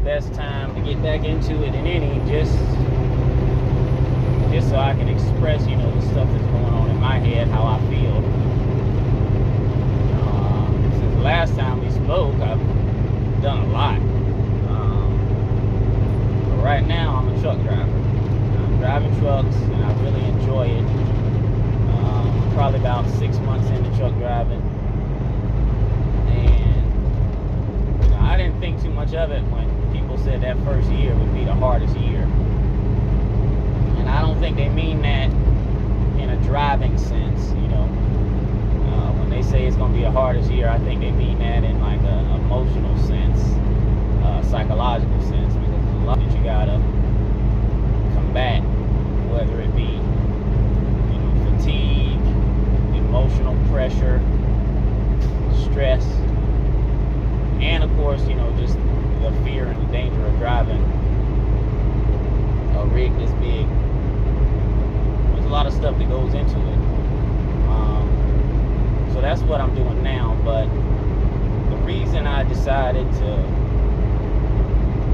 best time to get back into it in any, just so I can express, the stuff that's going on in my head, how I feel. Since the last time we spoke, I've done a lot. But right now, I'm a truck driver. I'm driving trucks, and I really enjoy it. Probably about 6 months into truck driving. And I didn't think too much of it when people said that first year would be the hardest year. And I don't think they mean that in a driving sense, when they say it's going to be the hardest year, I think they mean that in like an emotional sense, psychological sense, because there's a lot that you gotta combat, whether it be fatigue, emotional pressure, stress, and of course, just the fear and the danger of driving a rig this big. There's a lot of stuff that goes into it. So that's what I'm doing now. But the reason I decided to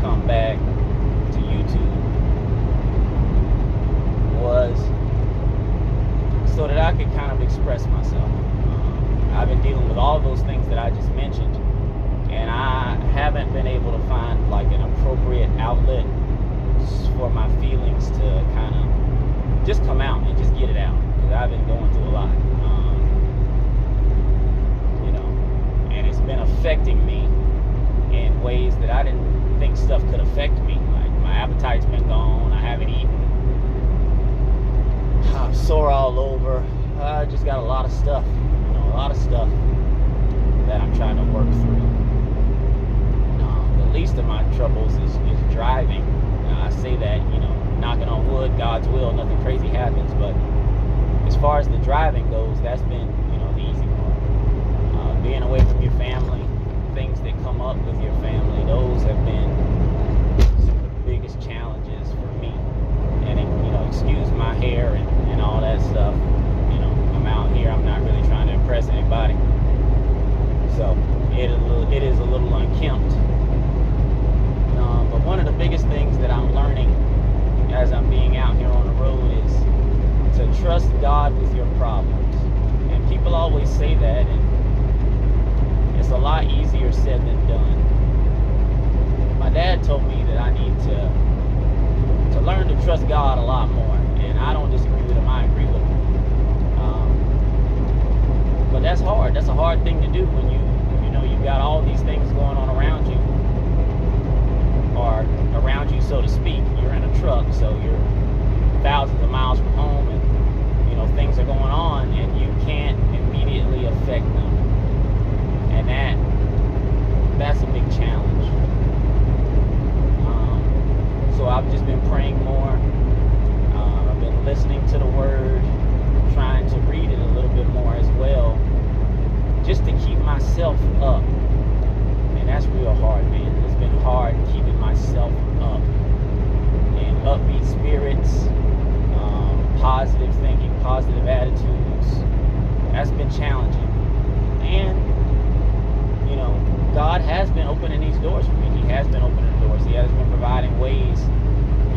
come back to YouTube was so that I could kind of express myself. I've been dealing with all those things that I just mentioned, and I haven't been able to find like an appropriate outlet for my feelings to kind of just come out and just get it out, because I've been going through a lot, and it's been affecting me in ways that I didn't think stuff could affect me. Like my appetite's been gone, I haven't eaten, I'm sore all over. I just got a lot of stuff, that I'm trying to work through. The least of my troubles is driving. I say that, knocking on wood, God's will, nothing crazy happens. But as far as the driving goes, that's been, the easy part. Being away from your family, things that come up with your family, those have been some of the biggest challenges for me. And excuse my hair and all that stuff. I'm out here, I'm not really trying to impress anybody. So it is a little unkempt. But one of the biggest things that I'm learning as I'm being out here on the road is to trust God with your problems. And people always say that, and it's a lot easier said than done. My dad told me that I need to learn to trust God a lot more, and I don't disagree with him, I agree with him. But that's hard. That's a hard thing to do when you've got all these things going on around you, or around you, so to speak. You're in a truck, so you're thousands of miles from home, and things are going on, and you can't immediately affect them, and that's a big challenge. So I've just been praying more. I've been listening to the Word, trying to read it a little bit more as well, just to keep myself up. And that's real hard, man. It's been hard keeping myself up, and upbeat spirits, positive thinking, positive attitudes. That's been challenging. And God has been opening these doors for me. He has been opening doors. He has been providing ways,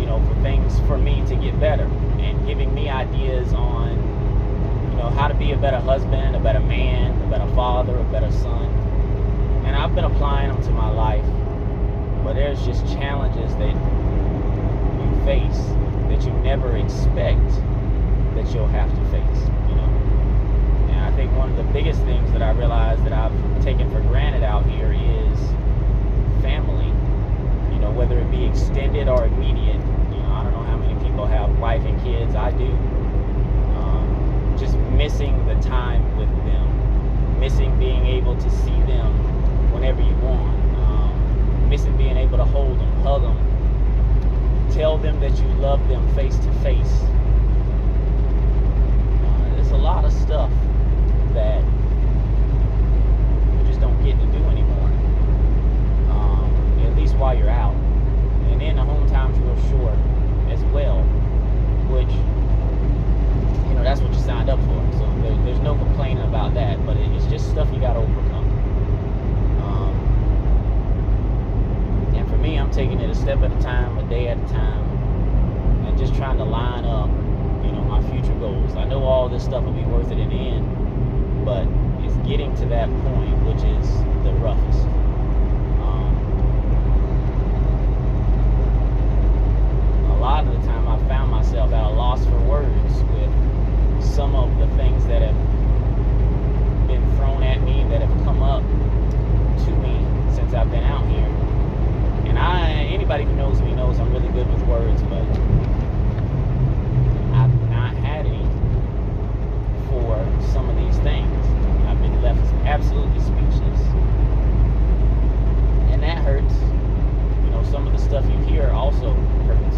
for things for me to get better, and giving me ideas on, how to be a better husband, a better man, a better father, a better son. And I've been applying them to my life. But there's just challenges that you face that you never expect that you'll have to face, And I think one of the biggest things that I realized that I've taken for granted out here is family, whether it be extended or immediate. I don't know how many people have wife and kids. I do. Just missing the time with them, missing being able to see them whenever you want, missing being able to hold them, hug them, tell them that you love them face to face. There's a lot of stuff that you just don't get to do anymore, at least while you're out. And then the home time's real short as well, which, that's what you signed up for. So there's no complaining about that, but it's just stuff you got to overcome. And for me, I'm taking step at a time, a day at a time, and just trying to line up, my future goals. I know all this stuff will be worth it in the end, but it's getting to that point, which is the roughest. A lot of the time I found myself at a loss for words with some of the things that have been thrown at me, that have come up to me since I've been out here. And anybody who knows me knows I'm really good with words, but I've not had any for some of these things. I've been left absolutely speechless. And that hurts. Some of the stuff you hear also hurts.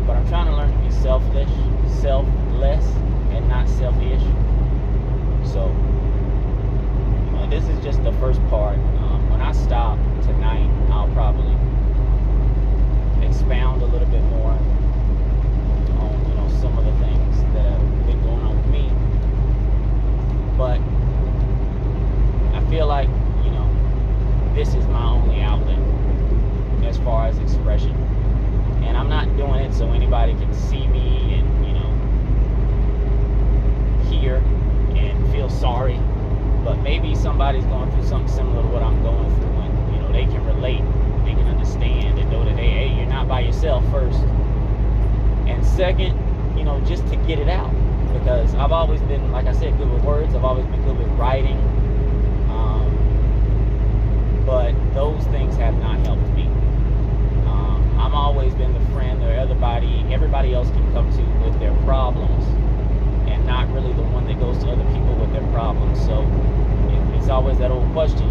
But I'm trying to learn to be selfless, and not selfish. So, this is just the first part. When I stop tonight, I'll probably expound a little bit more on, some of the things that have been going on with me. But I feel like, this is my only outlet as far as expression. And I'm not doing it so anybody can see me and, hear and feel sorry. But maybe somebody's going through something similar to what I'm going through, and, they can relate, they can understand and know that, hey, you're not by yourself, first. And second, just to get it out. Because I've always been, like I said, good with words. I've always been good with writing. But those things have not helped me. I've always been the friend that everybody else can come to with their problems, and not really the one that goes to other people with their problems. So it's always that old question,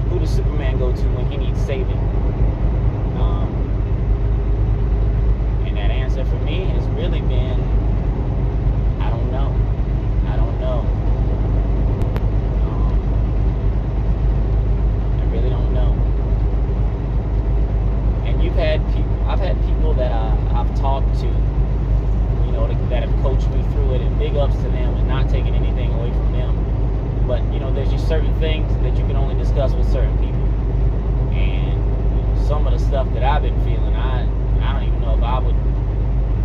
who does Superman go to when he needs saving? And that answer for me has really been, I don't know. Really don't know. And I've had people that I've talked to, that have coached me through it, and big ups to them, and not taking anything away from them. But there's just certain things that you can only discuss with certain people. And some of the stuff that I've been feeling, I don't even know if I would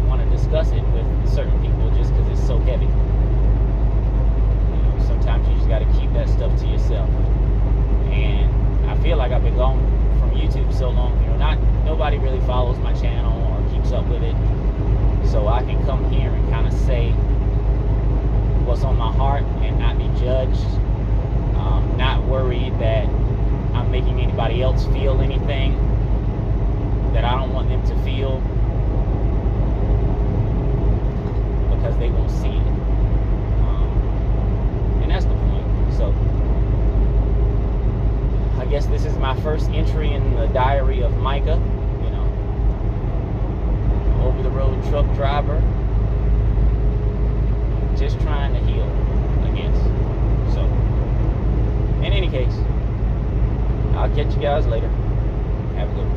want to discuss it with certain people, just because it's so heavy. Sometimes you just got to keep that stuff to yourself. And I feel like I've been gone from YouTube so long, nobody really follows my channel or keeps up with it. So I can come here and kind of say what's on my heart and not be judged. Not worried that I'm making anybody else feel anything that I don't want them to feel, because they won't see it. And that's the point. So I guess this is my first entry in the diary of Micah, over-the-road truck driver, just trying to heal, I guess. So, in any case, I'll catch you guys later. Have a good one.